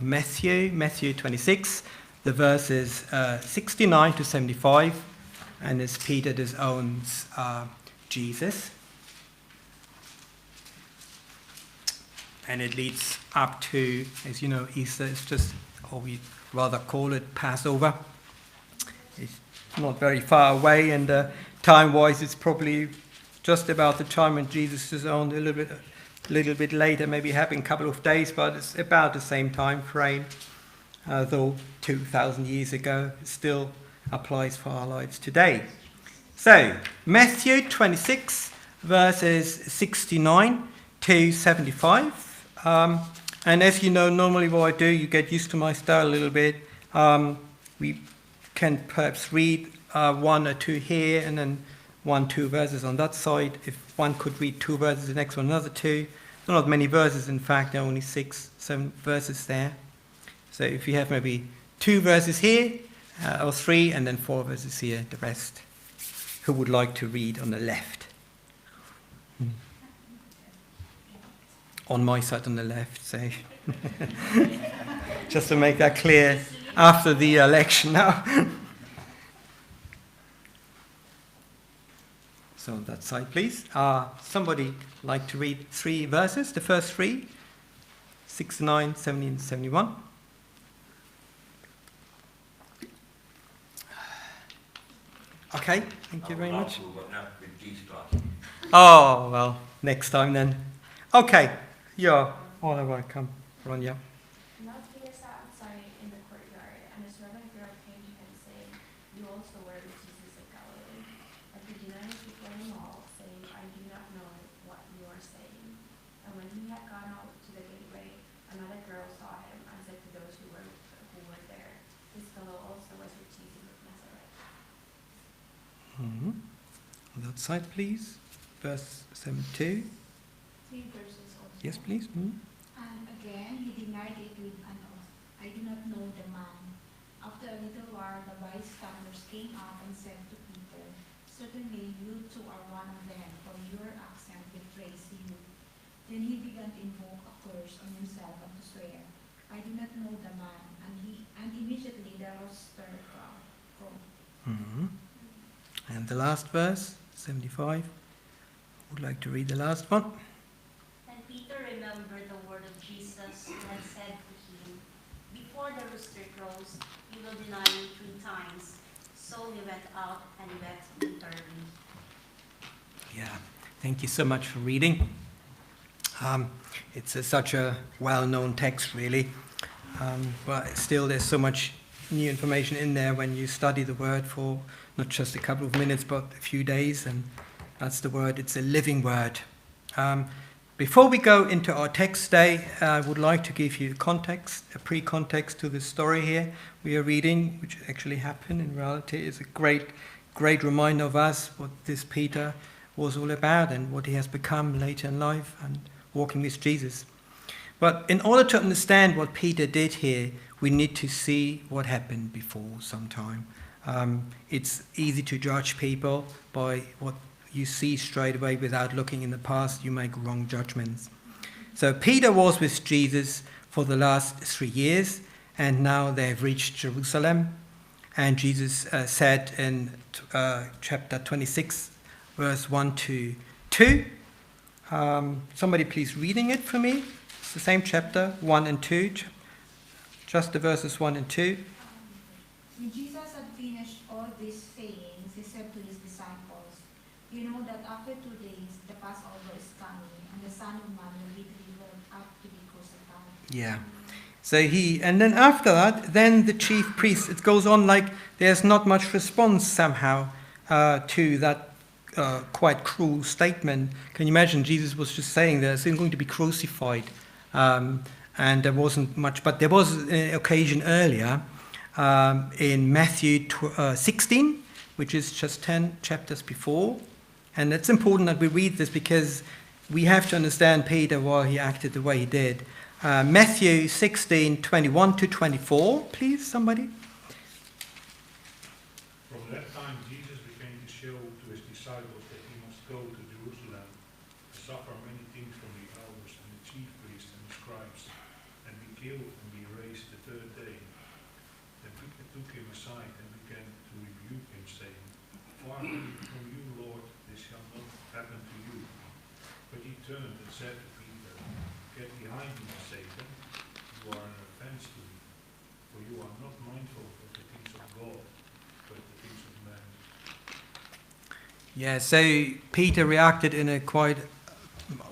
Matthew, Matthew 26, the verses 69 to 75, and as Peter disowns Jesus. And it leads up to, as you know, Easter is just, or we rather call it Passover. It's not very far away, and time-wise it's probably just about the time when Jesus disowned, a little bit later, maybe having a couple of days, but it's about the same time frame, though 2,000 years ago. It still applies for our lives today. So, Matthew 26, verses 69 to 75. And as you know, normally what I do, you get used to my style a little bit. We can perhaps read one or two here, and then 1-2 verses on that side. If one could read 2 verses, the next one another 2. There are not many verses, in fact, there are only 6-7 verses there. So if you have maybe 2 verses here, or 3, and then 4 verses here, the rest. Who would like to read on the left? On my side on the left, say. Just to make that clear after the election now. So on that side, please. Somebody like to read 3 verses, the first 3, 69, 70, and 71. Okay, thank you very much. Oh, well, next time then. Okay, you're all welcome, Ronja. Now Peter sat outside in the courtyard, and a servant girl came to him, saying, "You also were with Jesus of Galilee." But he denied it before them all, saying, "I do not know what you are saying." And when he had gone out to the gateway, another girl saw him and said to those who were there, "This fellow also was with Jesus of Nazareth." On that side, please. Verse 72. 3 verses also. Yes, please. And again he denied it with an oath, "I do not know the man." After a little while the bystanders came up and said to Peter, "Certainly you too are one of them, for your accent betrays you." Then he began to invoke a curse on himself and to swear, "I do not know the man." And immediately there was stir crowd. And the last verse, 75. Would like to read the last one? And Peter remembered the word of Jesus who had said to him, "Before the rooster crows, you will deny me 3 times." So he went out and wept bitterly. Yeah, thank you so much for reading. It's such a well-known text, really. But still, there's so much new information in there when you study the word for not just a couple of minutes, but a few days. And that's the word. It's a living word. Before we go into our text today, I would like to give you context, a pre-context to the story here we are reading, which actually happened in reality. Is a great reminder of us what this Peter was all about and what he has become later in life and walking with Jesus. But in order to understand what Peter did here, we need to see what happened before sometime. It's easy to judge people by what you see straight away without looking in the past. You make wrong judgments. So Peter was with Jesus for the last 3 years, and now they've reached Jerusalem. And Jesus said in chapter 26, verse 1 to 2. Somebody please reading it for me. It's the same chapter, 1 and 2. Just the verses 1 and 2. When Jesus had finished all these sayings, he said to his disciples, "You know that after 2 days the Passover is coming, and the Son of Man will be delivered up to be crucified." Yeah. So and then after that, then the chief priest, it goes on like there's not much response somehow to that quite cruel statement. Can you imagine? Jesus was just saying there's going to be crucified. And there wasn't much, but there was an occasion earlier in Matthew 16, which is just 10 chapters before. And it's important that we read this because we have to understand Peter why he acted the way he did. Matthew 16, 21 to 24, please, somebody. From that time Jesus began to show to his disciples that he must go to Jerusalem and suffer many things from the elders and the chief priests and the scribes, and be killed and be raised days, the third day, then Peter took him aside and began to rebuke him, saying, Far be it from you, Lord, this shall not happen to you. But he turned and said to Peter, Get behind me, Satan, you are an offense to me, for you are not mindful of the things of God, but the things of man. Yeah, so Peter reacted in a quite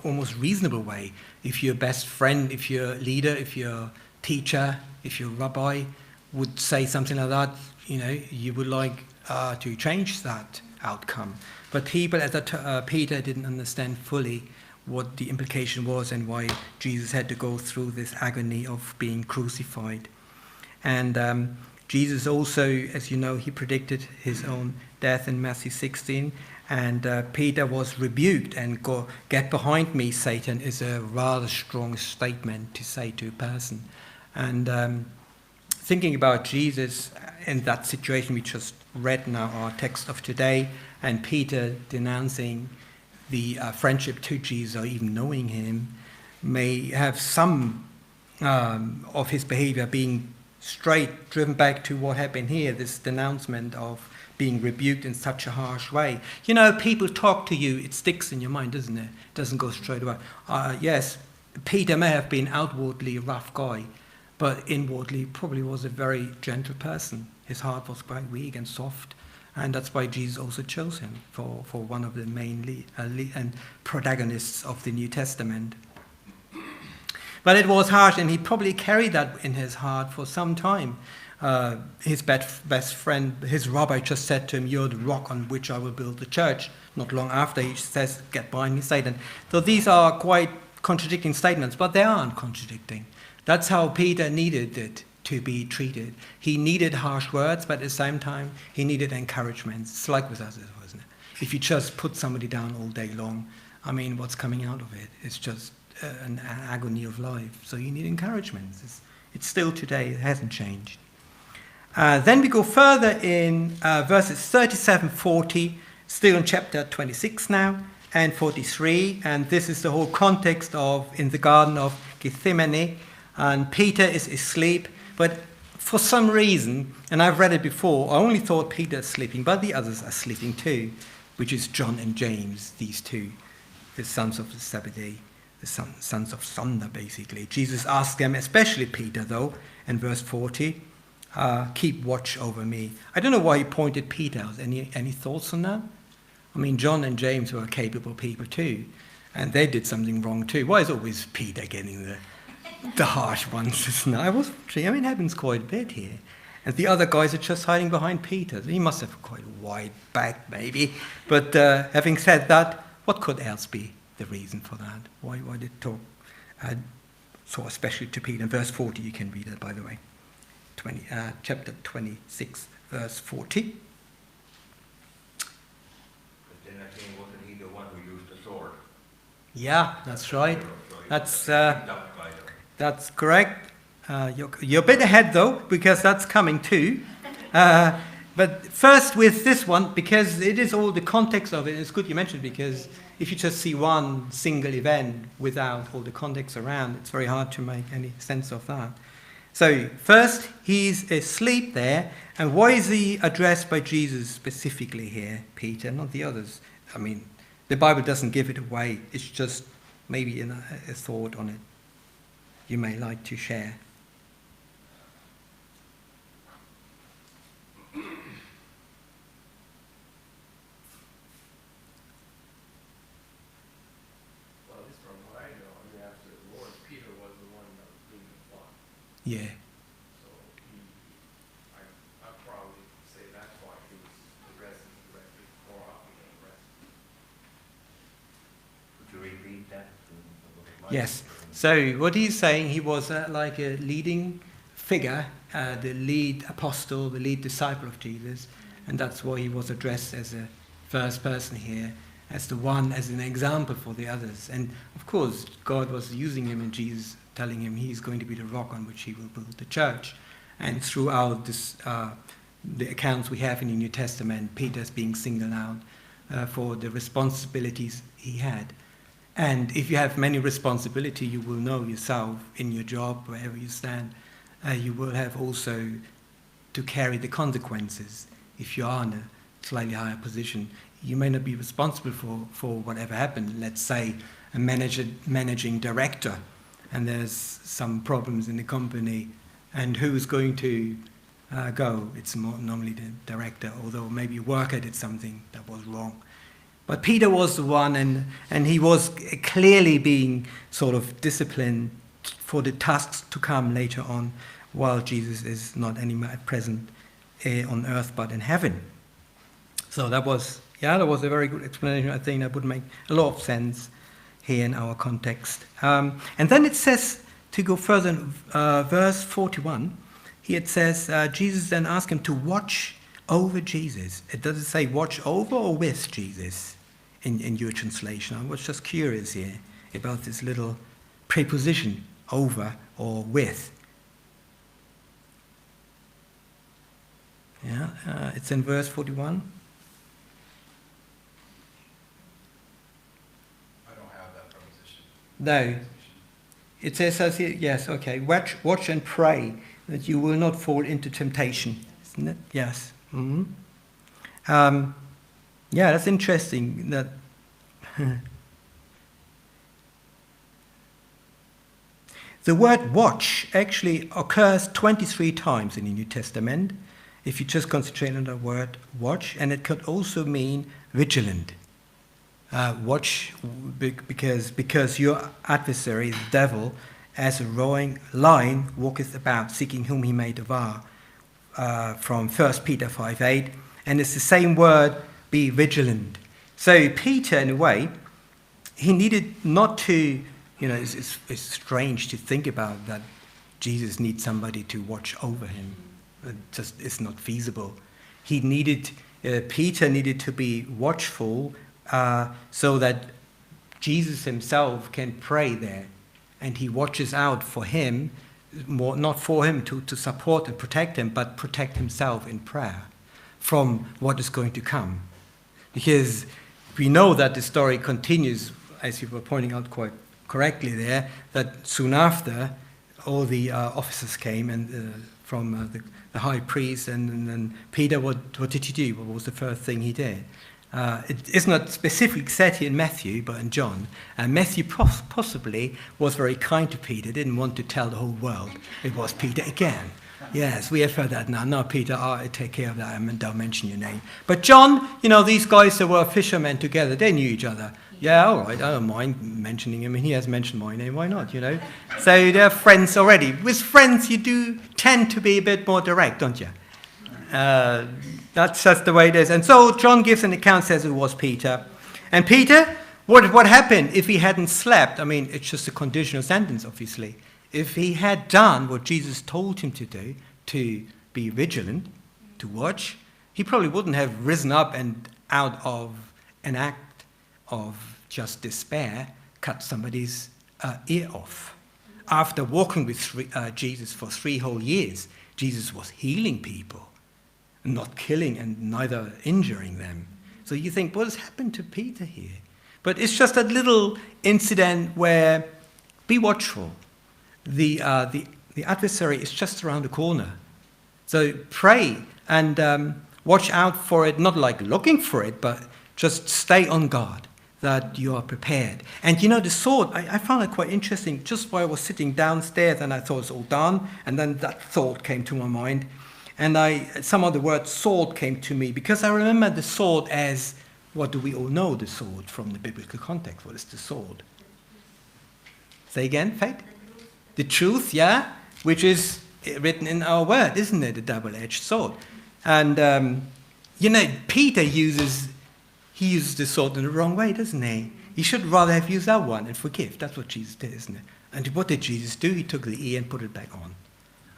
almost reasonable way. If your best friend, if your leader, if your teacher, if your rabbi would say something like that, you would like to change that outcome. But people Peter didn't understand fully what the implication was and why Jesus had to go through this agony of being crucified. And Jesus also, as you know, he predicted his own death in Matthew 16. And Peter was rebuked, and get behind me, Satan, is a rather strong statement to say to a person. And thinking about Jesus in that situation we just read now, our text of today, and Peter denouncing the friendship to Jesus, or even knowing him, may have some of his behavior being straight driven back to what happened here, this denouncement of being rebuked in such a harsh way. People talk to you, it sticks in your mind, doesn't it? It doesn't go straight away. Yes, Peter may have been outwardly a rough guy, but inwardly probably was a very gentle person. His heart was quite weak and soft, and that's why Jesus also chose him for one of the main and protagonists of the New Testament. But it was harsh, and he probably carried that in his heart for some time. His best friend, his rabbi, just said to him, "You're the rock on which I will build the church." Not long after, he says, "Get behind me, Satan." So these are quite contradicting statements, but they aren't contradicting. That's how Peter needed it to be treated. He needed harsh words, but at the same time, he needed encouragement. It's like with us, isn't it? If you just put somebody down all day long, what's coming out of it? It's just an agony of life. So you need encouragement. It's still today. It hasn't changed. Then we go further in verses 37-40, still in chapter 26 now, and 43. And this is the whole context of in the Garden of Gethsemane. And Peter is asleep, but for some reason, and I've read it before, I only thought Peter is sleeping, but the others are sleeping too, which is John and James, these two, the sons of Zebedee, the sons of thunder, basically. Jesus asked them, especially Peter, though, in verse 40, keep watch over me. I don't know why he pointed Peter out. Any thoughts on that? John and James were capable people too, and they did something wrong too. Why is always Peter getting the harsh ones? Isn't it? It happens quite a bit here. And the other guys are just hiding behind Peter. He must have quite a wide back, maybe. But having said that, what could else be the reason for that? Why did it talk so especially to Peter? In verse 40, you can read it, by the way. Chapter 26, verse 40. But then again, wasn't he the one who used the sword? Yeah, that's right. So That's correct. You're a bit ahead, though, because that's coming too. But first with this one, because it is all the context of it. It's good you mentioned, because if you just see one single event without all the context around, it's very hard to make any sense of that. So first, he's asleep there. And why is he addressed by Jesus specifically here, Peter, not the others? The Bible doesn't give it away. It's just maybe a thought on it you may like to share. Well, at least from what I know, after the Lord, Peter was the one that was doing the flock. Yeah. So I'd probably say that's why he was addressing directly more often than the rest. Could you repeat that? Yes. So what he's saying, he was like a leading figure, the lead apostle, the lead disciple of Jesus, and that's why he was addressed as a first person here, as the one, as an example for the others. And of course, God was using him, and Jesus telling him he's going to be the rock on which he will build the church. And throughout this, the accounts we have in the New Testament, Peter's being singled out for the responsibilities he had. And if you have many responsibility, you will know yourself in your job, wherever you stand, you will have also to carry the consequences. If you are in a slightly higher position, you may not be responsible for whatever happened. Let's say a managing director, and there's some problems in the company, and who's going to go? It's normally the director, although maybe a worker did something that was wrong. But Peter was the one, and he was clearly being sort of disciplined for the tasks to come later on, while Jesus is not anymore present on earth but in heaven. So that was a very good explanation. I think that would make a lot of sense here in our context. And then it says, to go further in verse 41, here it says, Jesus then asked him to watch over Jesus. It doesn't say watch over or with Jesus in your translation. I was just curious here about this little preposition, over or with. Yeah, it's in verse 41. I don't have that preposition. No. It says as here, yes, okay. Watch and pray that you will not fall into temptation. Isn't it? Yes. Mm-hmm. Yeah, that's interesting. That the word watch actually occurs 23 times in the New Testament, if you just concentrate on the word watch, and it could also mean vigilant. Watch because your adversary, the devil, as a roaring lion, walketh about, seeking whom he may devour. From 1 Peter 5:8, and it's the same word, be vigilant. So Peter, in a way, he needed not to, it's strange to think about that Jesus needs somebody to watch over him. It just is not feasible. Peter needed to be watchful so that Jesus himself can pray there, and he watches out for him, not for him to support and protect him, but protect himself in prayer from what is going to come. Because we know that the story continues, as you were pointing out quite correctly there, that soon after all the officers came and from the high priest, and then Peter, what did he do? What was the first thing he did? It is not specifically said here in Matthew, but in John. And Matthew possibly was very kind to Peter, didn't want to tell the whole world it was Peter again. Yes, we have heard that now. No, Peter, I take care of that. I don't mention your name. But John, these guys that were fishermen together, they knew each other. Yeah, all right, I don't mind mentioning him. He has mentioned my name, why not, So they're friends already. With friends, you do tend to be a bit more direct, don't you? That's just the way it is. And so John gives an account, says it was Peter. And Peter, what happened if he hadn't slept? I mean, it's just a conditional sentence, obviously. If he had done what Jesus told him to do, to be vigilant, to watch, he probably wouldn't have risen up and out of an act of just despair, cut somebody's ear off. After walking with Jesus for 3 whole years, Jesus was healing people, not killing and neither injuring them. So you think, what has happened to Peter here? But it's just a little incident where, be watchful. The adversary is just around the corner. So pray and watch out for it, not like looking for it, but just stay on guard, that you are prepared. And the sword, I found it quite interesting. Just while I was sitting downstairs and I thought it's all done, and then that thought came to my mind. And somehow the word sword came to me, because I remember the sword as, what do we all know the sword from the biblical context? What is the sword? Say again, Faith? The truth, yeah, which is written in our word, isn't it? A double-edged sword. And, Peter uses the sword in the wrong way, doesn't he? He should rather have used that one and forgive. That's what Jesus did, isn't it? And what did Jesus do? He took the ear and put it back on.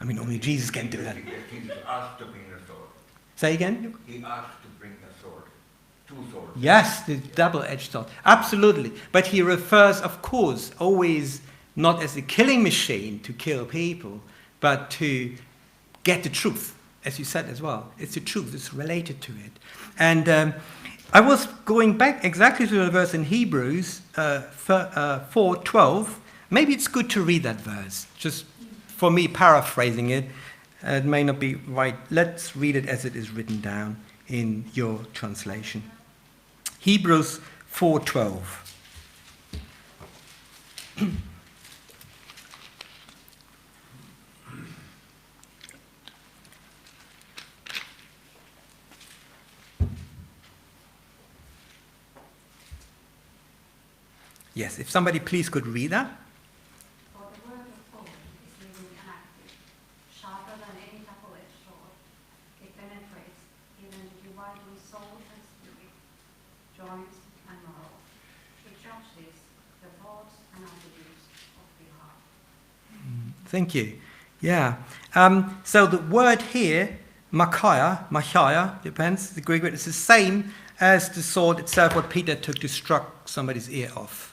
I mean, only Jesus can do that. Jesus asked to bring the sword. Say again? He asked to bring the sword. 2 swords. Yes, the double-edged sword. Absolutely. But he refers, of course, always not as a killing machine to kill people, but to get the truth, as you said as well. It's the truth. It's related to it. And I was going back exactly to the verse in Hebrews 4:12. Maybe it's good to read that verse, just for me paraphrasing it. It may not be right. Let's read it as it is written down in your translation. Hebrews 4:12. Yes, if somebody please could read that. For the word of God is living and active, sharper than any double-edged sword. It penetrates even to dividing soul and spirit, joints and marrow. It judges the thoughts and attitudes of the heart. Thank you. Yeah. So the word here, Machia, depends, the Greek word, is the same as the sword itself, what Peter took to struck somebody's ear off.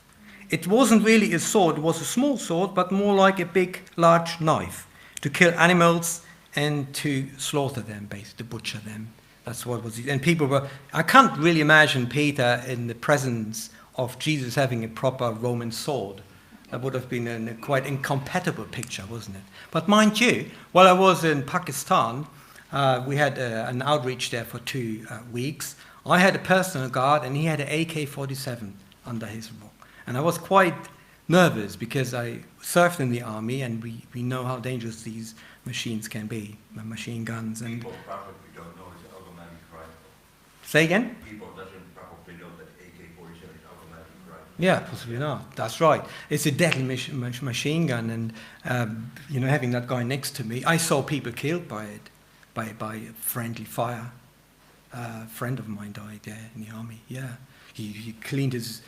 It wasn't really a sword, it was a small sword, but more like a big, large knife to kill animals and to slaughter them, basically, to butcher them. That's what was. And people were. I can't really imagine Peter in the presence of Jesus having a proper Roman sword. That would have been a quite incompatible picture, wasn't it? But mind you, while I was in Pakistan, we had an outreach there for 2 weeks. I had a personal guard, and he had an AK-47 under his rock. And I was quite nervous because I served in the army, and we know how dangerous these machines can be, machine guns. And People probably don't know it's automatic rifle. say again? People doesn't probably know that AK-47 is automatic rifle. Yeah, possibly not. That's right. It's a deadly machine gun, and having that guy next to me, I saw people killed by it, by friendly fire. A friend of mine died there in the army. Yeah, he cleaned his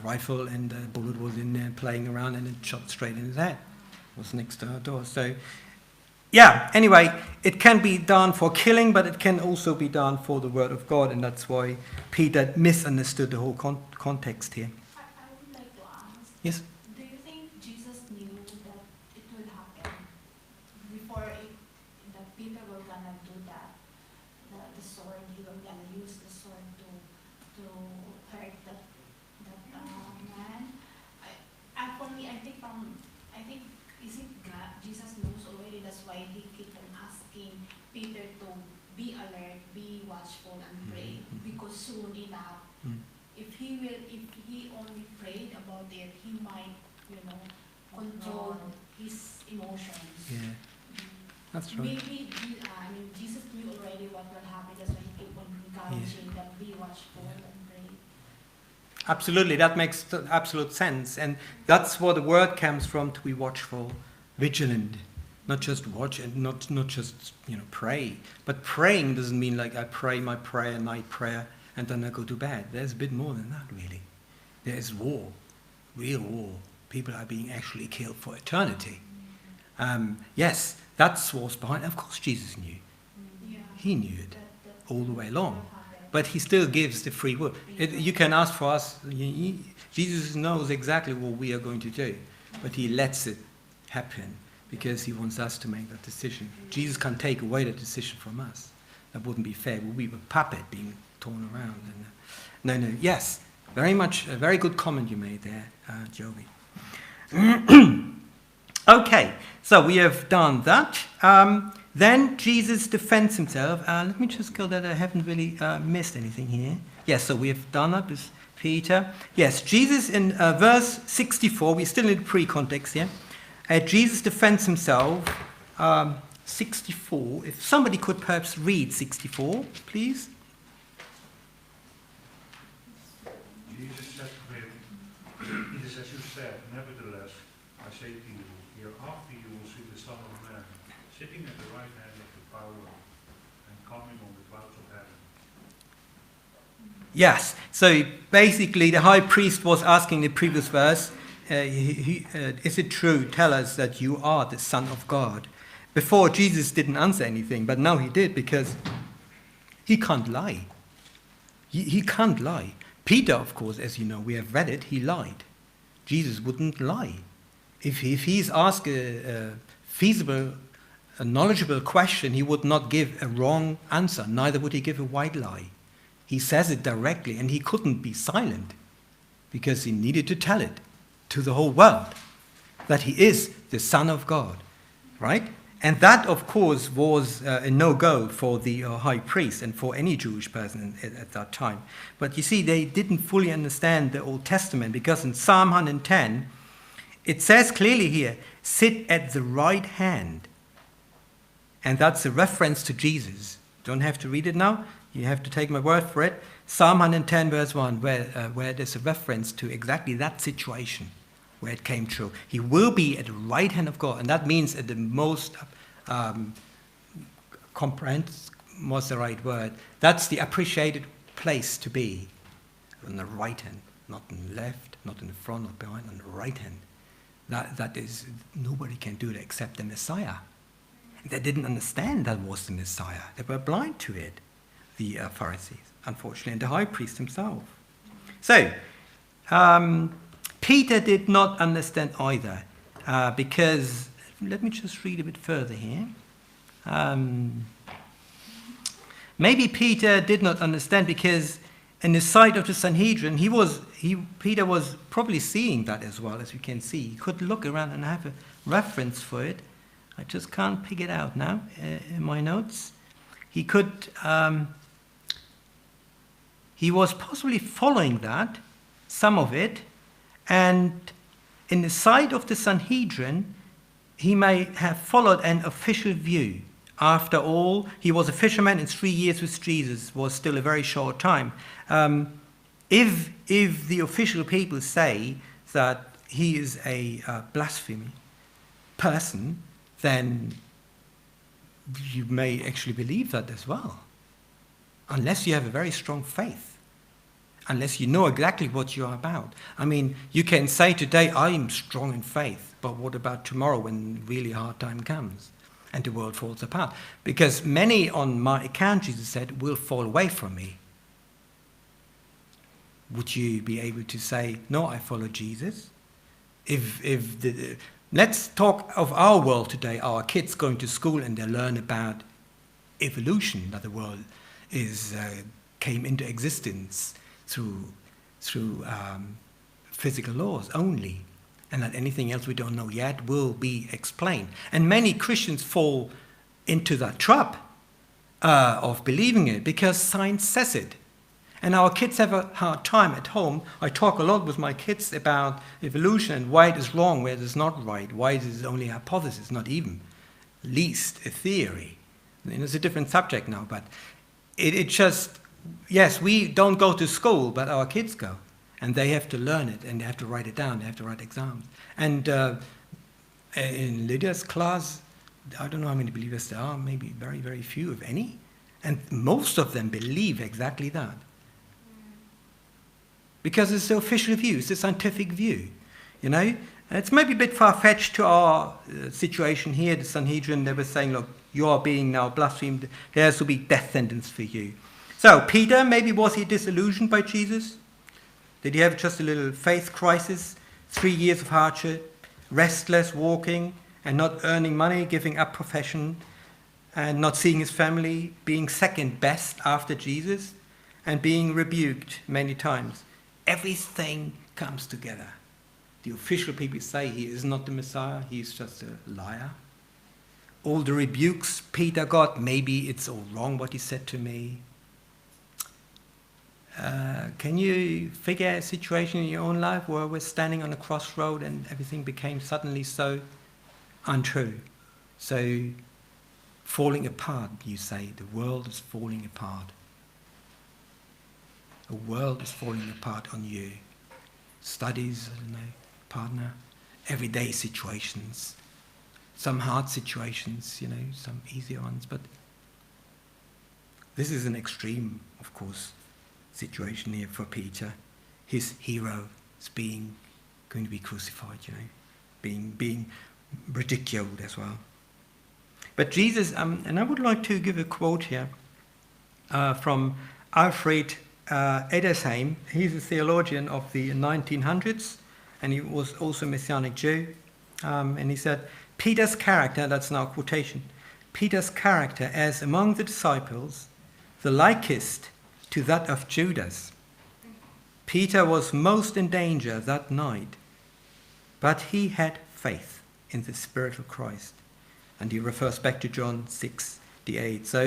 rifle, and the bullet was in there playing around, and it shot straight in his head. It was next to our door. So, yeah. Anyway, it can be done for killing, but it can also be done for the word of God, and that's why Peter misunderstood the whole context here. I would like to ask, Yes. do you think Jesus knew that it will happen before that Peter will gonna do that? The sword, he will gonna use the sword to hurt that man. For me, I think is it God? Jesus knows already. That's why he keep on asking Peter to be alert, be watchful, and pray. Because soon enough, if he only prayed about it, he might, control his emotions. Yeah, that's right. Maybe Jesus knew already what will happen. That's why he keep on encouraging them, be watchful and pray. Absolutely, that makes absolute sense, and that's where the word comes from: to be watchful, vigilant, not just watch and not just pray. But praying doesn't mean like I pray my prayer, night prayer, and then I go to bed. There's a bit more than that, really. There is war, real war. People are being actually killed for eternity. Yes, that's what's behind. Of course, Jesus knew. Yeah. He knew it all the way along. Will happen. But he still gives the free will. You can ask for us. Jesus knows exactly what we are going to do, but he lets it happen because he wants us to make that decision. Jesus can't take away the decision from us. That wouldn't be fair. We'd be a puppet being torn around. And, no. Yes, very much. A very good comment you made there, Joey. Okay, so we have done that. Then Jesus defends himself. Let me just go that I haven't really missed anything here. Yes, so we have done that with Peter. Yes, Jesus in verse 64, we're still in the pre-context here. Jesus defends himself. 64, if somebody could perhaps read 64, please. Jesus said to him, "It is as you said, nevertheless, I say to you, hereafter you will see the Son of Man sitting at the right hand of the power and coming on the clouds of heaven." Yes, so basically the high priest was asking the previous verse, is it true, tell us that you are the Son of God? Before, Jesus didn't answer anything, but now he did, because he can't lie. He can't lie. Peter, of course, as you know, we have read it, he lied. Jesus wouldn't lie. If he's asked a feasible, a knowledgeable question, he would not give a wrong answer, neither would he give a white lie. He says it directly, and he couldn't be silent, because he needed to tell it to the whole world. that he is the Son of God, right? And that, of course, was a no-go for the high priest and for any Jewish person at that time. But you see, they didn't fully understand the Old Testament, because in Psalm 110, it says clearly here, sit at the right hand. And that's a reference to Jesus. Don't have to read it now. You have to take my word for it. Psalm 110, verse 1, where there's a reference to exactly that situation where it came true. He will be at the right hand of God, and that means at the most comprehensive, what's the right word? That's the appreciated place to be, on the right hand, not on the left, not in the front, not behind, on the right hand. That is, nobody can do it except the Messiah. They didn't understand that was the Messiah. They were blind to it, the Pharisees, unfortunately, and the high priest himself. So, Peter did not understand either, because, let me just read a bit further here. Maybe Peter did not understand because in the sight of the Sanhedrin, Peter was probably seeing that as well, as you can see. He could look around and have a reference for it. I just can't pick it out now in my notes. He was possibly following that, some of it, and in the sight of the Sanhedrin, he may have followed an official view. After all, he was a fisherman, and 3 years with Jesus was still a very short time. If the official people say that he is a blasphemy person, then you may actually believe that as well, unless you have a very strong faith, unless you know exactly what you are about. I mean, you can say today, I'm strong in faith, but what about tomorrow when really hard time comes and the world falls apart? Because many on my account, Jesus said, will fall away from me. Would you be able to say, no, I follow Jesus? Let's talk of our world today. Our kids going to school and they learn about evolution, that the world came into existence through physical laws only, and that anything else we don't know yet will be explained. And many Christians fall into that trap of believing it because science says it. And our kids have a hard time at home. I talk a lot with my kids about evolution and why it is wrong, where it is not right, why it is only a hypothesis, not even least a theory. It's a different subject now, but it just, yes, we don't go to school, but our kids go. And they have to learn it, and they have to write it down, they have to write exams. And in Lydia's class, I don't know how many believers there are, maybe very, very few, if any. And most of them believe exactly that. Because it's the official view, it's the scientific view, you know. It's maybe a bit far-fetched to our situation here. The Sanhedrin, they were saying, look, you are being now blasphemed, there will be death sentence for you. So Peter, maybe was he disillusioned by Jesus? Did he have just a little faith crisis? 3 years of hardship, restless, walking, and not earning money, giving up profession, and not seeing his family, being second best after Jesus, and being rebuked many times. Everything comes together. The official people say he is not the Messiah, he is just a liar. All the rebukes Peter got, maybe it's all wrong what he said to me. Can you figure a situation in your own life where we're standing on a crossroad and everything became suddenly so untrue, so falling apart, you say, the world is falling apart. The world is falling apart on you. Studies, I don't know, partner, everyday situations, some hard situations, you know, some easier ones, but this is an extreme, of course, situation here for Peter. His hero is going to be crucified, you know, being ridiculed as well. But Jesus, and I would like to give a quote here from Alfred Edersheim. He's a theologian of the 1900s, and he was also a Messianic Jew. And he said, Peter's character, that's now a quotation, Peter's character as among the disciples, the likest to that of Judas. Peter was most in danger that night, but he had faith in the Spirit of Christ. And he refers back to John 6:8. So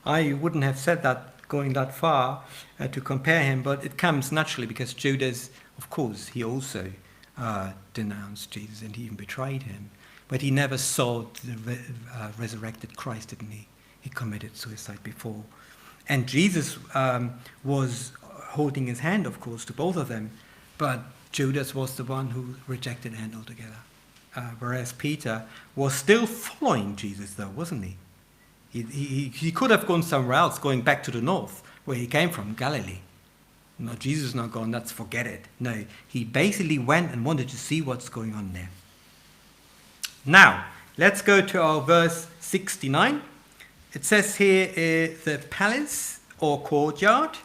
I wouldn't have said that going that far to compare him, but it comes naturally because Judas, of course, he also denounced Jesus and he even betrayed him. But he never saw the resurrected Christ, didn't he? He committed suicide before. And Jesus was holding his hand, of course, to both of them. But Judas was the one who rejected the hand altogether. Whereas Peter was still following Jesus, though, wasn't he? He could have gone somewhere else, going back to the north, where he came from, Galilee. No, Jesus is not gone, let's forget it. No, he basically went and wanted to see what's going on there. Now, let's go to our verse 69. It says here, the palace or courtyard,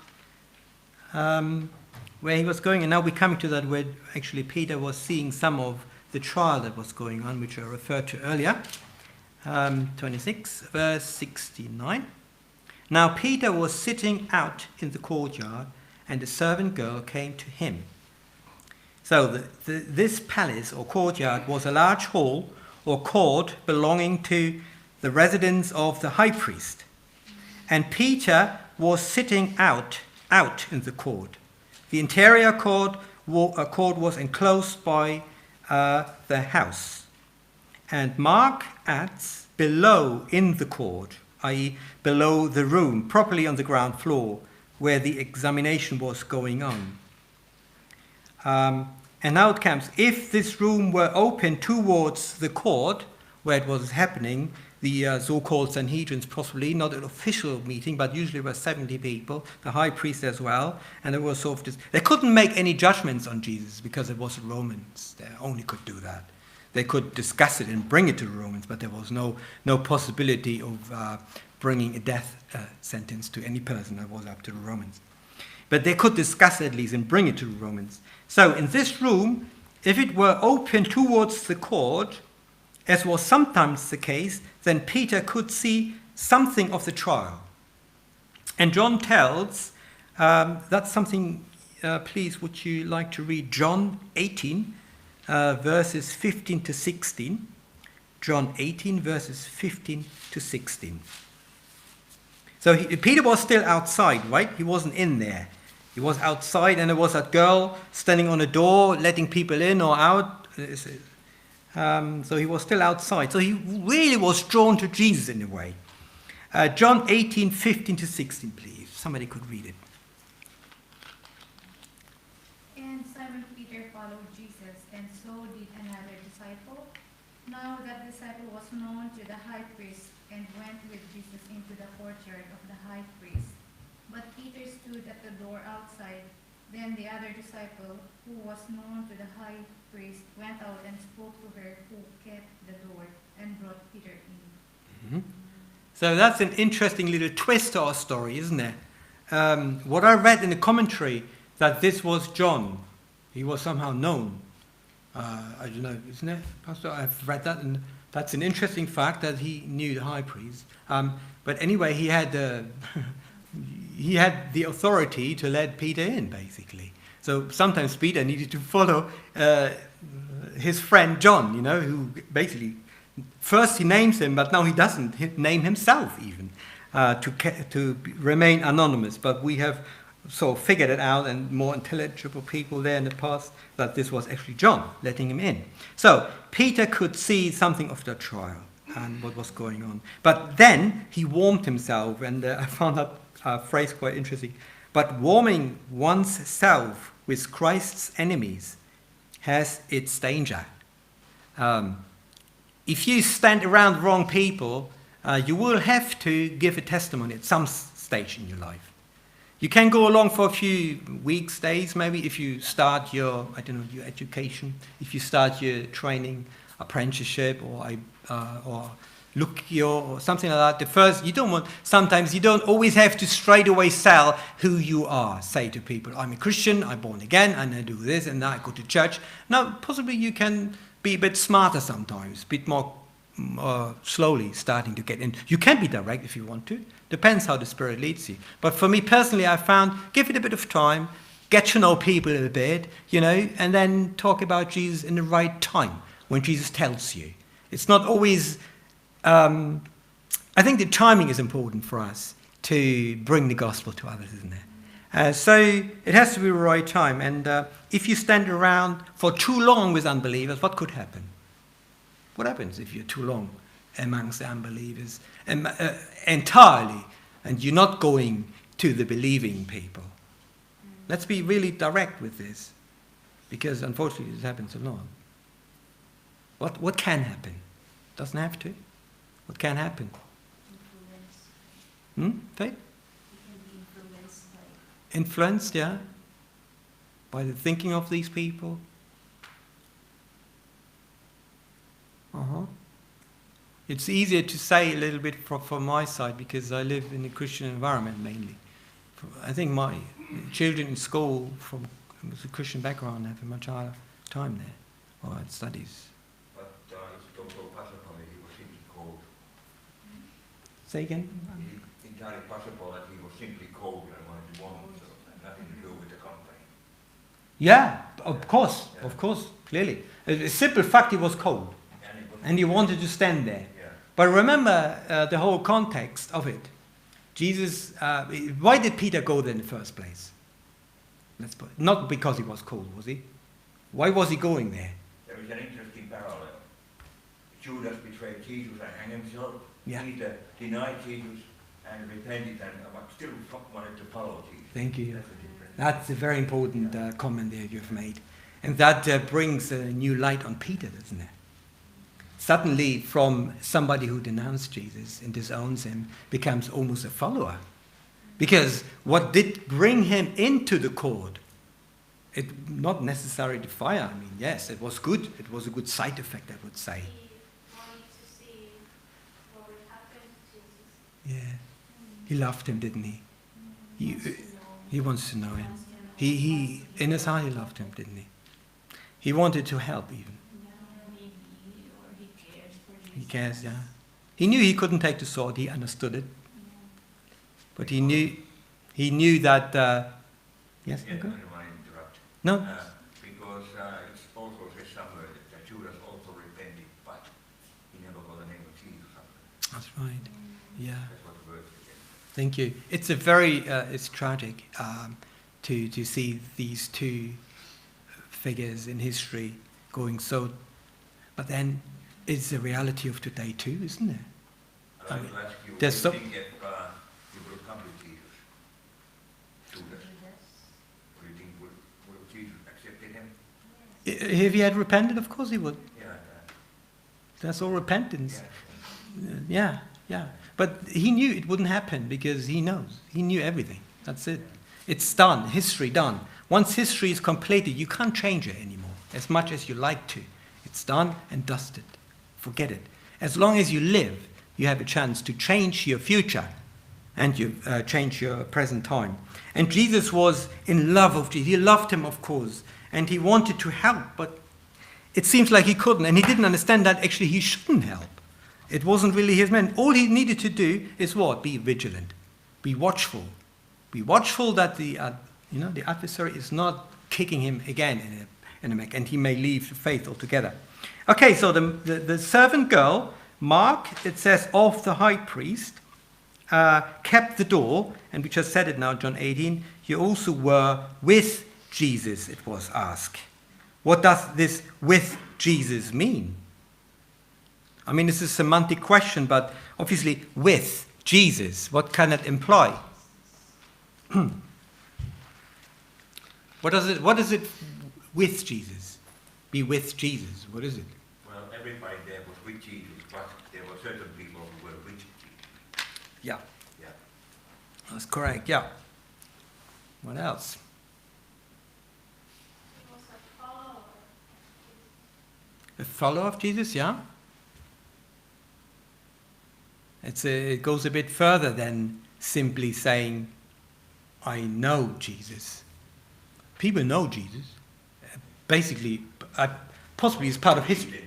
where he was going. And now we're coming to that where actually Peter was seeing some of the trial that was going on, which I referred to earlier. 26, verse 69. Now Peter was sitting out in the courtyard, and a servant girl came to him. So this palace or courtyard was a large hall or court belonging to the residence of the high priest. And Peter was sitting out in the court. The interior court was enclosed by the house. And Mark adds below in the court, i.e. below the room, properly on the ground floor, where the examination was going on. And now it comes, if this room were open towards the court, where it was happening, the so-called Sanhedrins, possibly not an official meeting, but usually were 70 people, the high priest as well, and there was sort of this, they couldn't make any judgments on Jesus because it was the Romans. They only could do that. They could discuss it and bring it to the Romans, but there was no possibility of bringing a death sentence to any person. That was up to the Romans. But they could discuss it at least and bring it to the Romans. So in this room, if it were open towards the court, as was sometimes the case, then Peter could see something of the trial. And John tells, that's something, please, would you like to read John 18, verses 15 to 16. John 18, verses 15 to 16. So Peter was still outside, right? He wasn't in there. He was outside, and there was that girl standing on a door, letting people in or out. So he was still outside. So he really was drawn to Jesus in a way. John 18, 15 to 16, please. Somebody could read it. And Simon Peter followed Jesus, and so did another disciple. Now that disciple was known to the high priest and went with Jesus into the courtyard of the high priest. But Peter stood at the door outside. Then the other disciple, who was known to the high priest, went out and spoke to her who kept the door and brought Peter in. Mm-hmm. So that's an interesting little twist to our story, isn't it? What I read in the commentary, that this was John. He was somehow known. I don't know, isn't it, Pastor? I've read that, and that's an interesting fact that he knew the high priest. But anyway, he had the authority to let Peter in, basically. So sometimes Peter needed to follow his friend John, who basically, first he names him, but now he doesn't name himself even, to remain anonymous. But we have sort of figured it out, and more intelligible people there in the past, that this was actually John letting him in. So Peter could see something of the trial and what was going on. But then he warmed himself, and I found that phrase quite interesting. But warming one's self with Christ's enemies has its danger. If you stand around the wrong people, you will have to give a testimony at some stage in your life. You can go along for a few weeks, days, maybe, if you start your education, if you start your training, apprenticeship, or or something like that. Sometimes you don't always have to straight away sell who you are. Say to people, I'm a Christian, I'm born again, and I do this, and I go to church. Now, possibly you can be a bit smarter sometimes, a bit more slowly starting to get in. You can be direct if you want to. Depends how the Spirit leads you. But for me personally, I found, give it a bit of time, get to know people a bit, and then talk about Jesus in the right time. when Jesus tells you. It's not always... I think the timing is important for us to bring the gospel to others, isn't it? So it has to be the right time. And if you stand around for too long with unbelievers, what could happen? What happens if you're too long amongst the unbelievers entirely, and you're not going to the believing people? Let's be really direct with this, because unfortunately this happens a lot. What can happen? Doesn't have to. What can happen? Faith? You can be influenced by Influenced, yeah, by the thinking of these people. It's easier to say a little bit from my side because I live in a Christian environment mainly. I think my children in school from a Christian background have a much higher time there, or at studies. But it's also possible that he was simply cold. Say again? It's entirely possible that he was simply cold and wanted to warm himself, and nothing to do with the company. Yeah, of course, clearly. A simple fact, he was cold, and he wanted to stand there. Yeah. But remember the whole context of it. Jesus, why did Peter go there in the first place? Not because he was cold, was he? Why was he going there? There is an interesting parallel. Judas betrayed Jesus and hanged himself. Yeah. Peter denied Jesus and repented and still wanted to follow Jesus. Thank you. That's the difference. That's a very important comment there you've made. And that brings a new light on Peter, doesn't it? Suddenly, from somebody who denounced Jesus and disowns him, becomes almost a follower. Because what did bring him into the court, it not necessarily the fire. I mean, yes, it was good. It was a good side effect, I would say. He wanted to see what would happen to Jesus. Yeah. He loved him, didn't he? He wants to know him. He in his heart, he loved him, didn't he? He wanted to help even. He cares, yeah. He knew he couldn't take the sword. He understood it. But he knew that... yes, Yeah, I okay. don't want to interrupt. No, Because it's also says somewhere that Judas also repented, but he never got the name of Jesus. that's right. Yeah. That's what the word is. Thank you. It's a very, it's tragic to see these two figures in history going so, but then it's the reality of today too, isn't it? I'd like to ask you, there's do so- you think if you would have come to Jesus, Judas, do you think would have Jesus accepted him? If he had repented, of course he would. Yeah. That's all repentance. Yeah. Yeah. But he knew it wouldn't happen because he knows. He knew everything. That's it. It's done. History done. Once history is completed, you can't change it anymore, as much as you like to. It's done and dusted. Forget it. As long as you live, you have a chance to change your future and you change your present time. And Jesus was in love of Jesus. He loved him, of course, and he wanted to help, but it seems like he couldn't, and he didn't understand that actually he shouldn't help. It wasn't really his man. All he needed to do is what? Be vigilant. Be watchful. Be watchful that the adversary is not kicking him again in a neck, and he may leave the faith altogether. Okay, so the servant girl, Mark, it says, of the high priest, kept the door, and we just said it now, John 18, you also were with Jesus, it was asked. What does this with Jesus mean? I mean, it's a semantic question, but obviously with Jesus, what can it imply? What is it with Jesus? Be with Jesus. What is it? Well, everybody there was with Jesus, but there were certain people who were with Jesus. Yeah. Yeah. That's correct, yeah. What else? He was a follower. A follower of Jesus, yeah? It goes a bit further than simply saying, I know Jesus. People know Jesus. Basically, possibly it's part of history.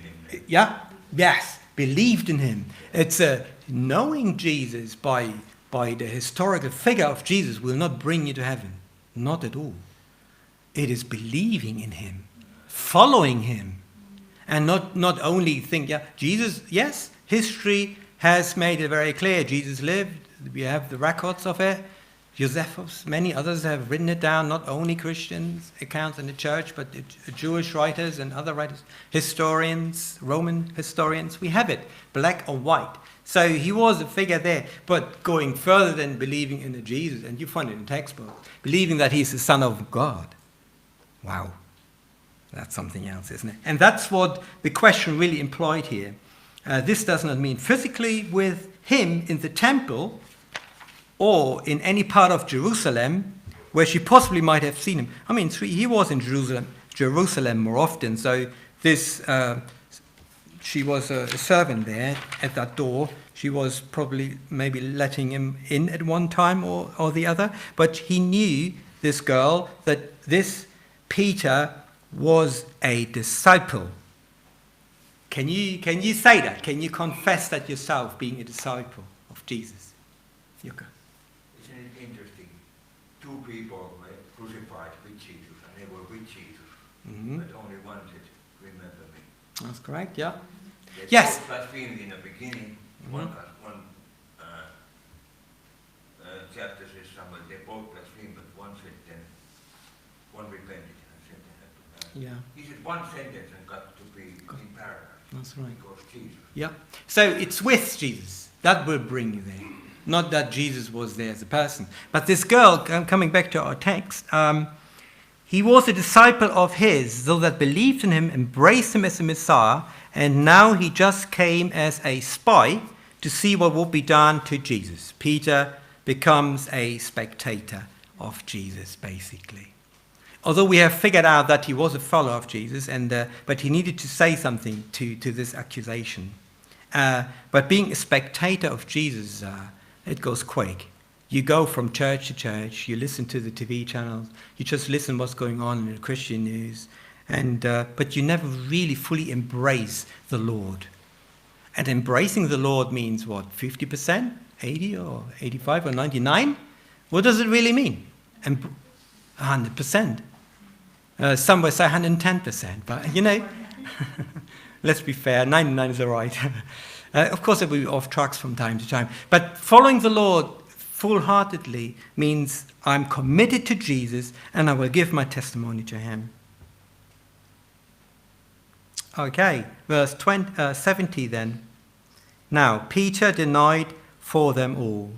Yeah? Yes, believed in him. It's knowing Jesus by the historical figure of Jesus will not bring you to heaven. Not at all. It is believing in him, following him. And not only think, Jesus, yes, history has made it very clear. Jesus lived. We have the records of it. Josephus, many others have written it down, not only Christians accounts in the church, but Jewish writers and other writers, historians, Roman historians. We have it, black or white. So he was a figure there, but going further than believing in a Jesus, and you find it in textbooks, believing that he's the Son of God. Wow, that's something else, isn't it? And that's what the question really employed here. This does not mean physically with him in the temple, or in any part of Jerusalem where she possibly might have seen him. I mean, he was in Jerusalem more often, so she was a servant there at that door. She was probably maybe letting him in at one time or the other, but he knew, this girl, that this Peter was a disciple. Can you say that? Can you confess that yourself, being a disciple of Jesus? Yuka. Isn't it interesting? Two people were crucified with Jesus, and they were with Jesus, but only one said, "Remember me." That's correct, yeah. They Yes. both blasphemed in the beginning. One chapter says somewhere they both blasphemed, but one said then, one repented and said, Yeah. he said one sentence and got to be in paradise. That's right. Because Jesus. Yeah. So it's with Jesus. That will bring you there. Not that Jesus was there as a person. But this girl, coming back to our text, he was a disciple of his, those that believed in him, embraced him as a Messiah, and now he just came as a spy to see what would be done to Jesus. Peter becomes a spectator of Jesus, basically. Although we have figured out that he was a follower of Jesus, but he needed to say something to this accusation. But being a spectator of Jesus, it goes quick. You go from church to church, you listen to the TV channels, you just listen what's going on in the Christian news, but you never really fully embrace the Lord. And embracing the Lord means what, 50%, 80 or 85 or 99? What does it really mean? 100%. Some will say 110%, but let's be fair, 99 is all right. Of course, it will be off tracks from time to time. But following the Lord full-heartedly means I'm committed to Jesus and I will give my testimony to him. Okay, verse 70 then. Now, Peter denied for them all.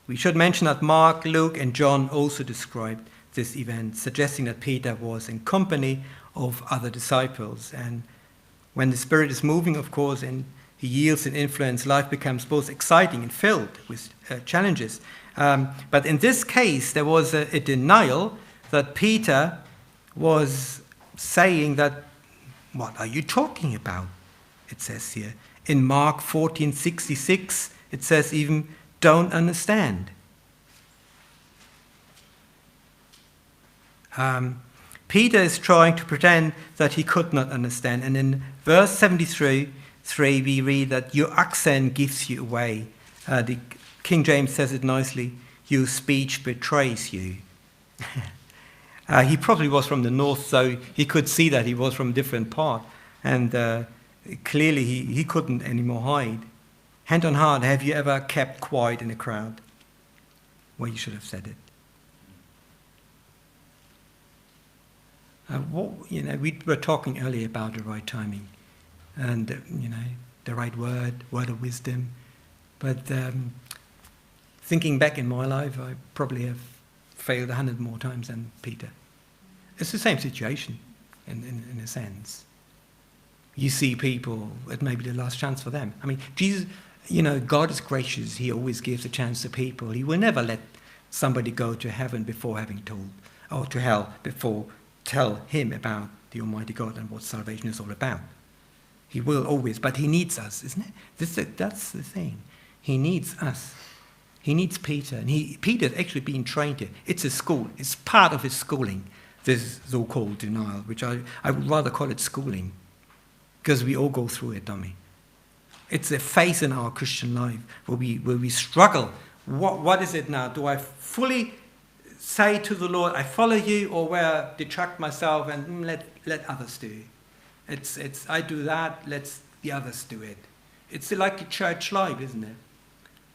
We should mention that Mark, Luke, and John also described this event, suggesting that Peter was in company of other disciples. And when the Spirit is moving, of course, and he yields in influence, life becomes both exciting and filled with challenges. But in this case, there was a denial that Peter was saying that, what are you talking about? It says here. In Mark 14:66, it says even, don't understand. Peter is trying to pretend that he could not understand. And in verse 73, we read that your accent gives you away. The King James says it nicely, your speech betrays you. He probably was from the north, so he could see that he was from a different part. And clearly he couldn't anymore hide. Hand on heart, have you ever kept quiet in a crowd? Well, you should have said it. We were talking earlier about the right timing and, the right word of wisdom. But thinking back in my life, I probably have failed 100 more times than Peter. It's the same situation in a sense. You see people, it may be the last chance for them. I mean, Jesus, God is gracious. He always gives a chance to people. He will never let somebody go to heaven before having told, or to hell before tell him about the Almighty God and what salvation is all about. He will always, but he needs us, isn't it? That's the thing. He needs us. He needs Peter. And Peter's actually being trained here. It's a school. It's part of his schooling, this so-called denial, which I would rather call it schooling, because we all go through it, don't we? It's a phase in our Christian life where we struggle. What is it now? Do I fully say to the Lord, I follow you, or where I detract myself and let others do it? It's I do that, let's the others do it. It's like a church life, isn't it?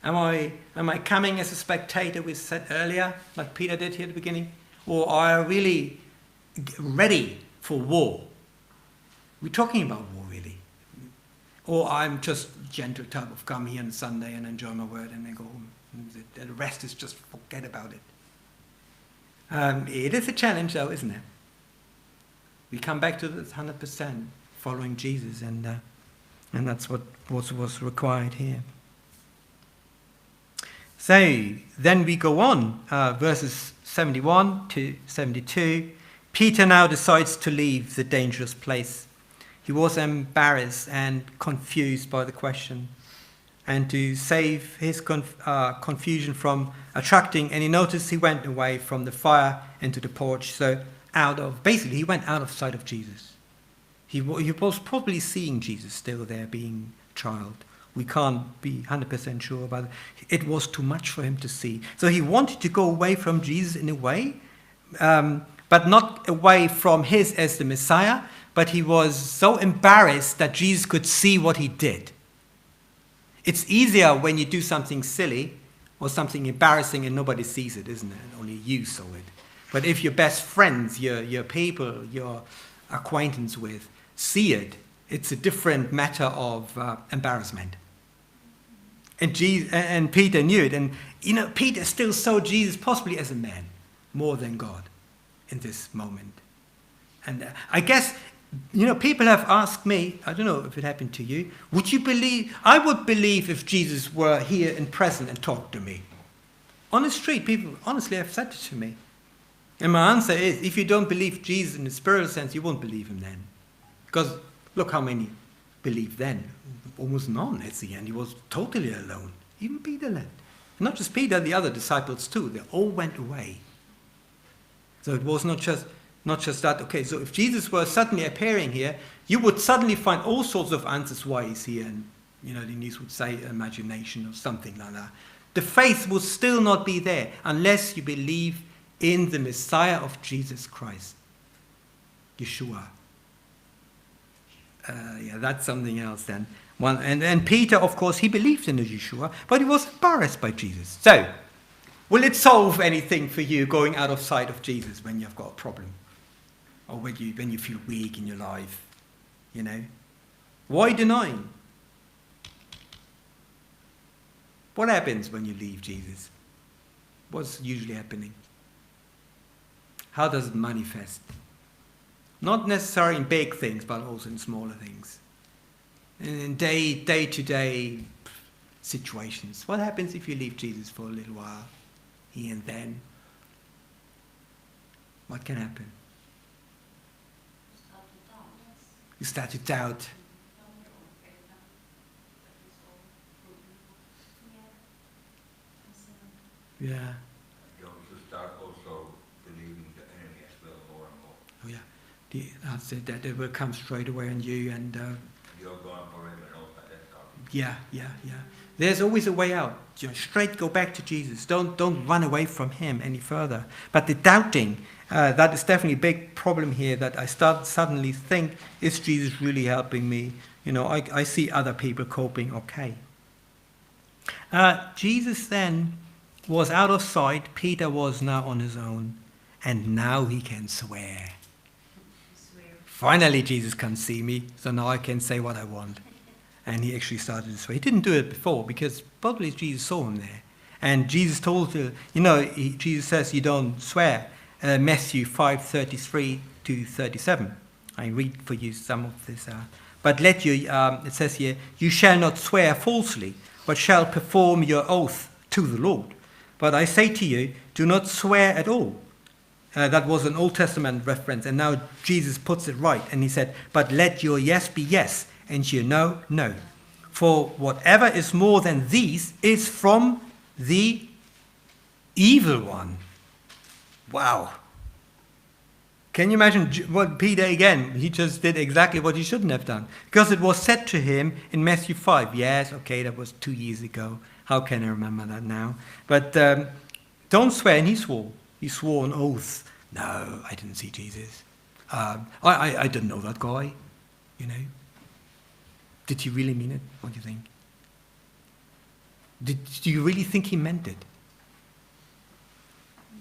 Am I coming as a spectator, we said earlier, like Peter did here at the beginning? Or are I really ready for war? We're talking about war, really. Or I'm just gentle type of come here on Sunday and enjoy my word and then go home. And the rest is just forget about it. It is a challenge though, isn't it? We come back to this 100% following Jesus, and that's what was required here. So then we go on, verses 71 to 72. Peter now decides to leave the dangerous place. He was embarrassed and confused by the question. And to save his confusion from attracting any notice, he went away from the fire into the porch. So basically he went out of sight of Jesus. He was probably seeing Jesus still there being a child. We can't be 100% sure about it. It was too much for him to see. So he wanted to go away from Jesus in a way, but not away from his as the Messiah, but he was so embarrassed that Jesus could see what he did. It's easier when you do something silly or something embarrassing and nobody sees it, isn't it? Only you saw it. But if your best friends, your people, your acquaintance with, see it, it's a different matter of embarrassment. And Peter knew it. And, Peter still saw Jesus possibly as a man, more than God, in this moment. And I guess, people have asked me, I don't know if it happened to you, would you believe, I would believe if Jesus were here in present and talked to me. On the street, people honestly have said it to me. And my answer is, if you don't believe Jesus in the spiritual sense, you won't believe him then. Because look how many believed then. Almost none at the end. He was totally alone. Even Peter left. Not just Peter, the other disciples too. They all went away. So it was not just that. Okay, so if Jesus were suddenly appearing here, you would suddenly find all sorts of answers why he's here. And, the news would say imagination or something like that. The faith will still not be there unless you believe in the Messiah of Jesus Christ. Yeshua. That's something else then. And Peter, of course, he believed in the Yeshua, but he was embarrassed by Jesus. So, will it solve anything for you going out of sight of Jesus when you've got a problem? Or when you feel weak in your life? Why denying? What happens when you leave Jesus? What's usually happening? How does it manifest? Not necessarily in big things, but also in smaller things. In day-to-day situations. What happens if you leave Jesus for a little while, here and then? What can happen? You start to doubt. Yeah. You also start also believing the enemy as well more and more. Oh yeah. That's it. That it will come straight away on you, and You're gone forever and all that. yeah. There's always a way out. Straight go back to Jesus. Don't run away from him any further. But the doubting, that is definitely a big problem here. That I suddenly think, is Jesus really helping me? I see other people coping okay. Jesus then was out of sight. Peter was now on his own, and now he can swear. Finally, Jesus can see me, so now I can say what I want. And he actually started to swear. He didn't do it before because probably Jesus saw him there. And Jesus told him, Jesus says you don't swear. Matthew 5:33 to 37. I read for you some of this. But it says here, you shall not swear falsely, but shall perform your oath to the Lord. But I say to you, do not swear at all. That was an Old Testament reference, and now Jesus puts it right. And he said, but let your yes be yes, and your no, no. For whatever is more than these is from the evil one. Wow. Can you imagine what Peter, again, he just did exactly what he shouldn't have done. Because it was said to him in Matthew 5. Yes, okay, that was 2 years ago. How can I remember that now? But don't swear, and he swore. He swore an oath. No, I didn't see Jesus. I didn't know that guy. You know? Did he really mean it? What do you think? Do you really think he meant it?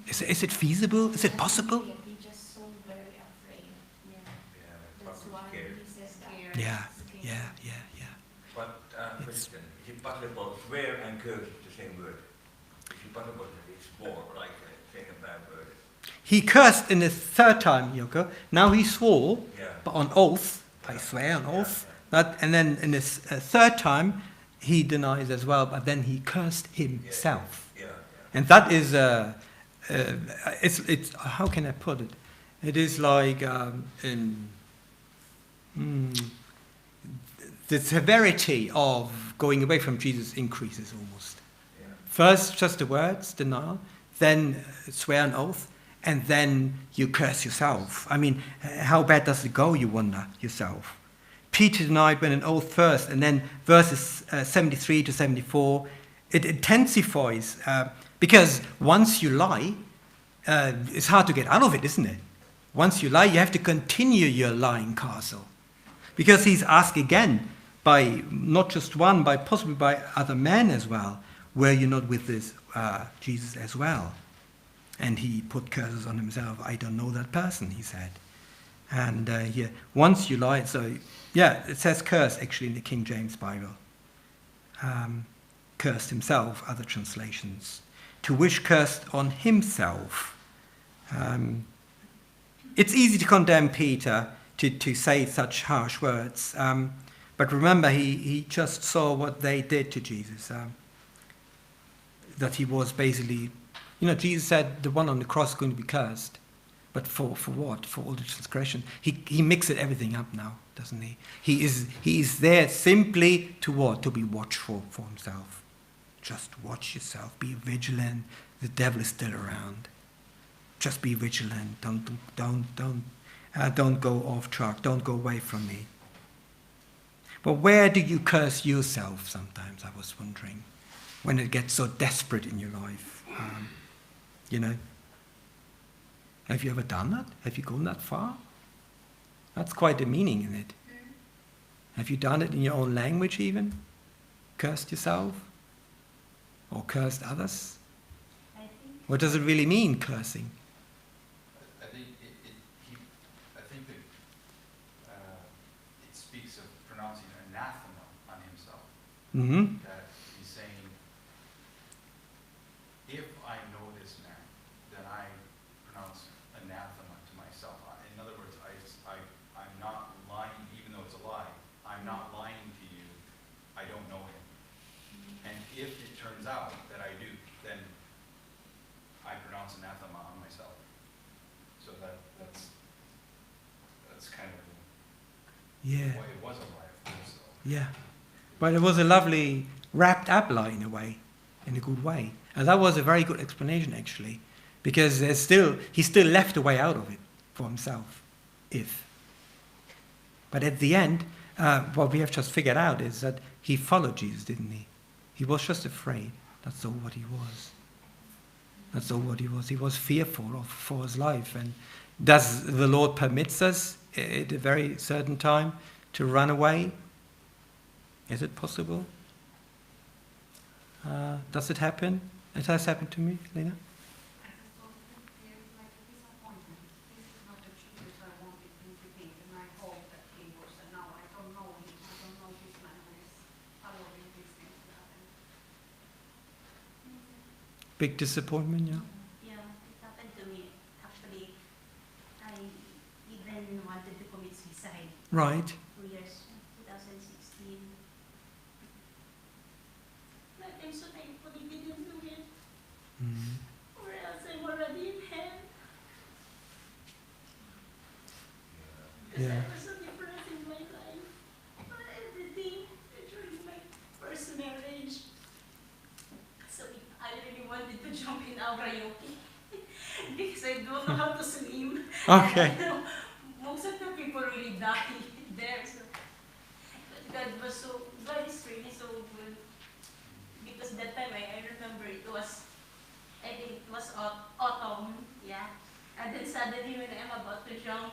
Is it feasible? Is it possible? He just so very afraid. Yeah. Yeah, That's probably why scared. he says that. Yeah, Scared. yeah. But, It's- question, is it possible swear and curse the same word? Is it possible that it's more like saying a bad word? He cursed in the third time, Yoko. Now he swore, Yeah. but on oath. I swear on oath. And then in this third time, he denies as well, but then he cursed himself. Yeah. And that is, it's how can I put it? It is like the severity of going away from Jesus increases almost. Yeah. First, just the words, denial, then swear an oath, and then you curse yourself. I mean, how bad does it go, you wonder yourself? Peter denied when an oath first, and then verses 73 to 74, it intensifies, because once you lie, it's hard to get out of it, isn't it? Once you lie, you have to continue your lying castle. Because he's asked again, by not just one, by possibly by other men as well, were you not with this Jesus as well? And he put curses on himself. I don't know that person, he said. And here, once you lie, so yeah, it says curse actually in the King James Bible. Cursed himself, other translations. To wish cursed on himself. It's easy to condemn Peter to say such harsh words. But remember, he just saw what they did to Jesus. That he was basically, Jesus said the one on the cross is going to be cursed. But for what? For all the transgression. He mixes everything up now, doesn't he? He is there simply to what? To be watchful for himself. Just watch yourself. Be vigilant. The devil is still around. Just be vigilant. Don't go off track. Don't go away from me. But where do you curse yourself sometimes, I was wondering, when it gets so desperate in your life? Have you ever done that? Have you gone that far? That's quite a meaning in it. Have you done it in your own language even? Cursed yourself? Or cursed others? I think What does it really mean, cursing? I think I think that it speaks of pronouncing anathema on himself. Mm-hmm. That he's saying, if I know this man, then I pronounce anathema to myself. In other words, I'm not lying, even though it's a lie. I'm not lying to you. I don't know him. And if it turns out that I do, then I pronounce anathema on myself. So that's kind of Yeah. why it was a lie, of course. So. Yeah. But it was a lovely, wrapped up lie in a way, in a good way. And that was a very good explanation, actually, because he still left a way out of it for himself, if. But at the end, what we have just figured out is that he followed Jesus, didn't he? He was just afraid. That's all what he was. That's all what he was. He was fearful for his life. And does the Lord permits us at a very certain time to run away? Is it possible? Does it happen? It has happened to me, Lena? I just don't think there's like a disappointment. This is not the Jesus I wanted him to be, and I hope that he was, and now I don't know him, I don't know this man who is following these things to happen. Big disappointment, yeah. yeah, it happened to me. Actually, I even wanted to commit suicide Right. 2 years, 2016. But I'm so thankful he didn't do it, Mm. or else I'm already in hell. Because Yeah. I was so depressed in my life. But everything during my first marriage. So I really wanted to jump in Abrayoki because I don't know how to swim. Okay. And I know most of the people really die there. So. But God was so, God is really so good. Because that time I remember it was, I think it was autumn, yeah. And then suddenly when I'm about to jump,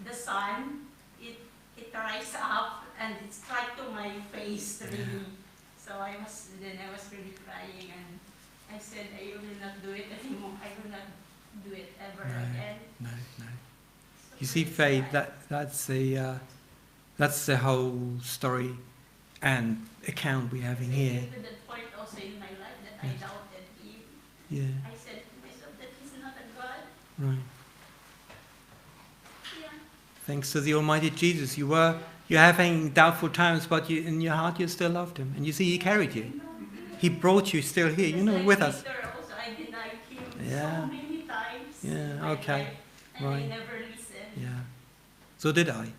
the sun, it it rise up and it struck to my face really. So I was really crying, and I said, I will not do it anymore. I will not do it ever No. again. No, no. So You see, praise Faith, God. that's the whole story and account we're having I here. came to that point also in my life that I Yes. doubted him. Yeah, I said to myself that he's not a God. right. Yeah. Thanks to the Almighty Jesus, you're having doubtful times, but in your heart you still loved him. And you see, he carried you. He brought you still here, Just like with us. Peter also, I denied him Yeah. so many times. Yeah, in my okay. life, and Right. I never listened. Yeah. So did I.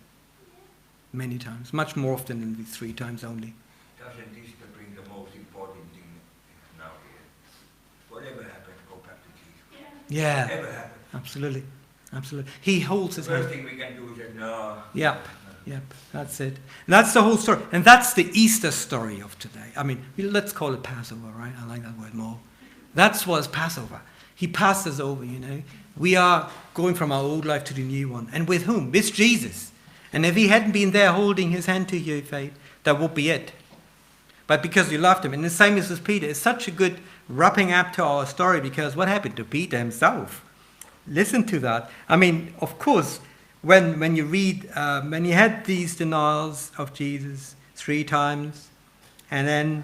Many times. Much more often than the 3 times only. Doesn't this bring the most important thing now here? Whatever happened, go back to Jesus. Yeah. Yeah, Whatever happened. absolutely. Absolutely. He holds The his first hand. thing we can do is say, no. Yep. Yep, that's it. And that's the whole story. And that's the Easter story of today. I mean, let's call it Passover, right? I like that word more. That's what's Passover. He passed us over, We are going from our old life to the new one. And with whom? With Jesus. And if he hadn't been there holding his hand to you, Faith, that would be it. But because you loved him. And the same as with Peter. It's such a good wrapping up to our story, because what happened to Peter himself? Listen to that. I mean, of course, when you read, when he had these denials of Jesus 3 times, and then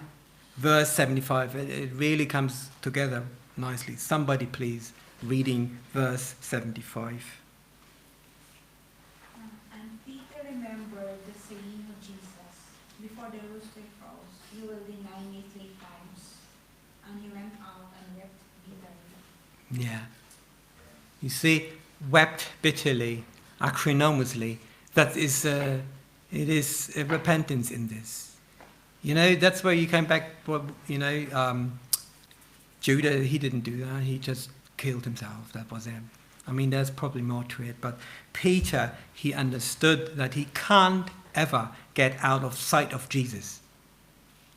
verse 75, it really comes together nicely. Somebody please, reading verse 75. And Peter remembered the saying of Jesus, before the rooster crows, you will deny me 3 times. And he went out and wept bitterly. Yeah. You see, wept bitterly, acrimoniously. That is, it is a repentance in this. That's where you came back, Judah, he didn't do that. He just killed himself. That was him. I mean, there's probably more to it. But Peter, he understood that he can't ever get out of sight of Jesus.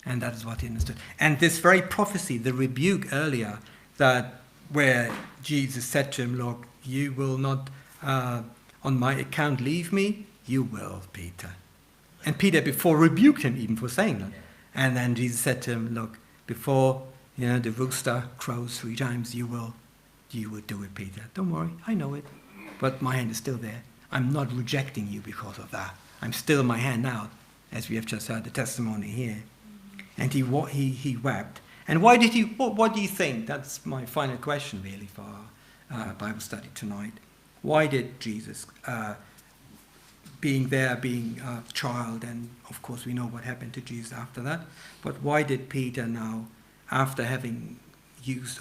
And that is what he understood. And this very prophecy, the rebuke earlier, that where Jesus said to him, look, you will not on my account leave me, you will, Peter. And Peter before rebuked him even for saying that. And then Jesus said to him, look, before the rooster crows 3 times, you will do it, Peter. Don't worry, I know it. But my hand is still there. I'm not rejecting you because of that. I'm still my hand out, as we have just heard the testimony here. And he wept. And why did he? What do you think? That's my final question, really, for our Bible study tonight. Why did Jesus, being a child, and of course we know what happened to Jesus after that, but why did Peter now, after having used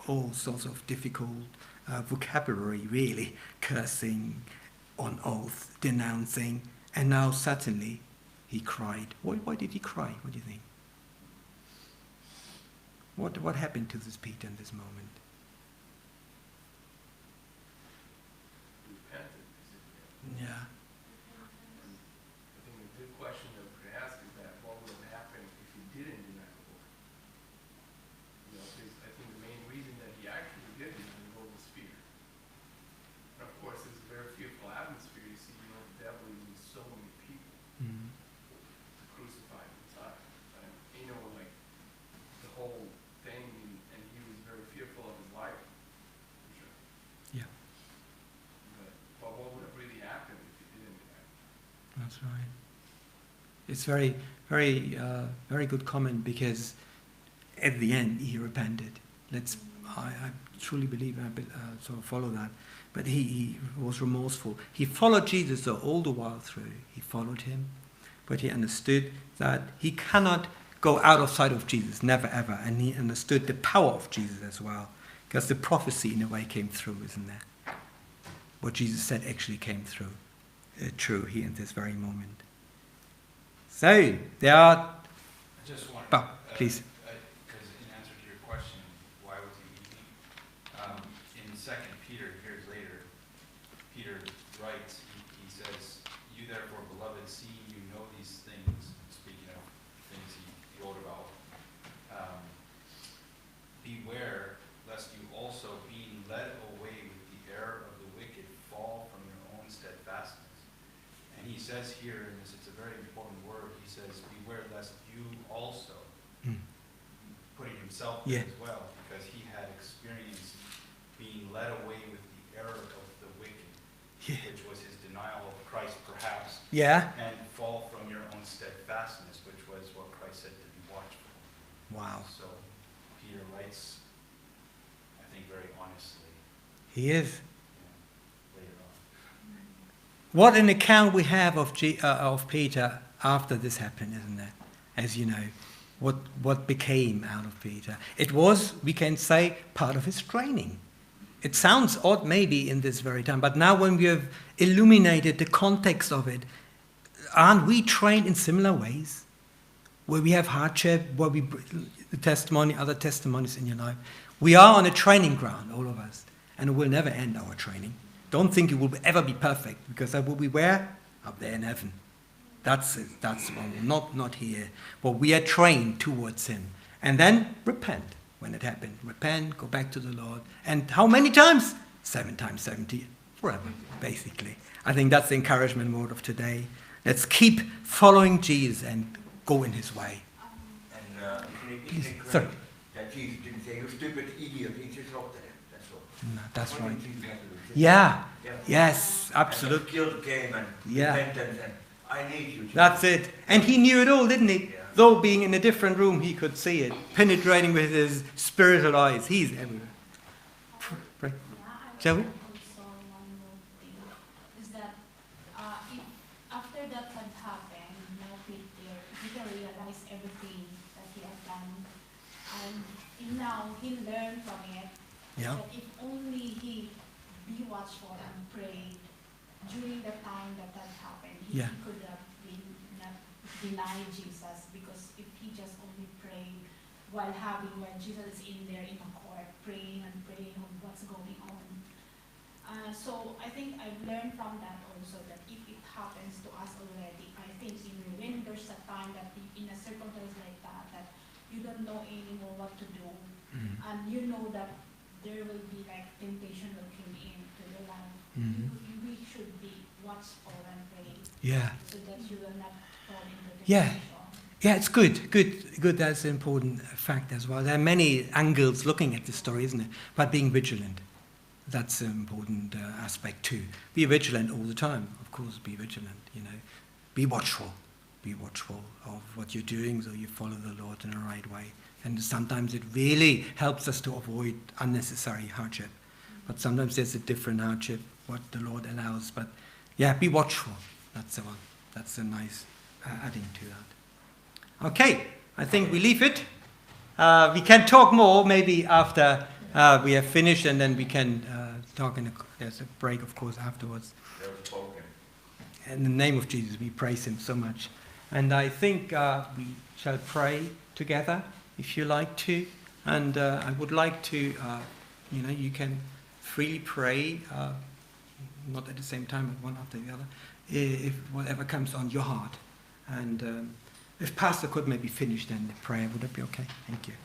all sorts of difficult vocabulary, really, cursing, on oath, denouncing, and now suddenly he cried? Why did he cry? What do you think? What happened to this Peter in this moment? Yeah. I think a good question that we could ask is that what would have happened if he didn't deny the Lord? Because I think the main reason that he actually did deny the Lord was fear. And of course, it's a very fearful atmosphere. You see, the devil using so many people Mm. to crucify the Messiah. And, like the whole thing, and he was very fearful of his life, for sure. Yeah, But what would have really happened if he didn't deny? that's right. It's very, very, very good comment, because at the end he repented. I truly believe I sort of follow that. But he was remorseful. He followed Jesus all the while through. He followed him, but he understood that he cannot go out of sight of Jesus, never ever. And he understood the power of Jesus as well, because the prophecy in a way came through, isn't there? What Jesus said actually came through, true here in this very moment. So there are. I just want Bob, please. Because in answer to your question, why was he weeping? In 2 Peter, years later, Peter writes, he says, you therefore, beloved, seeing you know these things, speaking of things he wrote about, beware lest you also, being led away with the error of the wicked, fall from your own steadfastness. And he says says here in this, it's a very important word. He says, beware lest you also, putting himself Yeah. there as well, because he had experienced being led away with the error of the wicked, Yeah. which was his denial of Christ perhaps, Yeah. and fall from your own steadfastness, which was what Christ said to be watchful. Wow. So Peter writes, I think very honestly, He is. later on. What an account we have of Peter after this happened, isn't it? As you know, what became out of Peter. It was, we can say, part of his training. It sounds odd maybe in this very time, but now when we have illuminated the context of it, aren't we trained in similar ways? Where we have hardship, where we the testimony, other testimonies in your life. We are on a training ground, all of us, and it will never end our training. Don't think it will ever be perfect, because that will be where? Up there in heaven. That's it. That's one. Not here. But we are trained towards Him. And then repent when it happened. Repent, go back to the Lord. And how many times? 7 times 70. Forever, basically. I think that's the encouragement word of today. Let's keep following Jesus and go in His way. And Please, isn't it sorry. great that Jesus didn't say, you stupid idiot, he just looked at him, that's all. No, that's What right. did Jesus have to do? Yeah. Yeah. Yes, And absolutely. the guilt came and Yeah. repentance and I need you. Jesus. That's it. And He knew it all, didn't He? Yeah. Though being in a different room, He could see it, penetrating with His spiritual eyes. He's everywhere. Pray. Shall we? Also, one more thing is that if after that had happened, Peter realized everything that he had done, and now he learned from it. Yeah. That if only he be watchful and prayed during the time that happened, he Yeah. could have been not denied Jesus, because if he just only prayed while Jesus is in there in the court praying and praying on what's going on. So I think I've learned from that also, that if it happens to us already, I think when there's a time that in a circumstance like that you don't know anymore what to do, and you know that there will be like temptation that came into your life, we should be watchful and pray, Yeah. so that you will not fall into Yeah. temptation. Yeah, it's good. That's an important fact as well. There are many angles looking at the story, isn't it? But being vigilant, that's an important aspect too. Be vigilant all the time, of course. Be vigilant. Be watchful. Be watchful of what you're doing, so you follow the Lord in the right way. And sometimes it really helps us to avoid unnecessary hardship. But sometimes there's a different hardship, what the Lord allows. But yeah, be watchful. That's the one. That's a nice adding to that. Okay, I think we leave it. We can talk more maybe after we have finished, and then we can talk. There's a break, of course, afterwards. They were spoken. In the name of Jesus, we praise Him so much. And I think we shall pray together, if you like to. And I would like to, you can freely pray, not at the same time, but one after the other, if whatever comes on your heart. And if Pastor could maybe finish then the prayer, would that be okay? Thank you.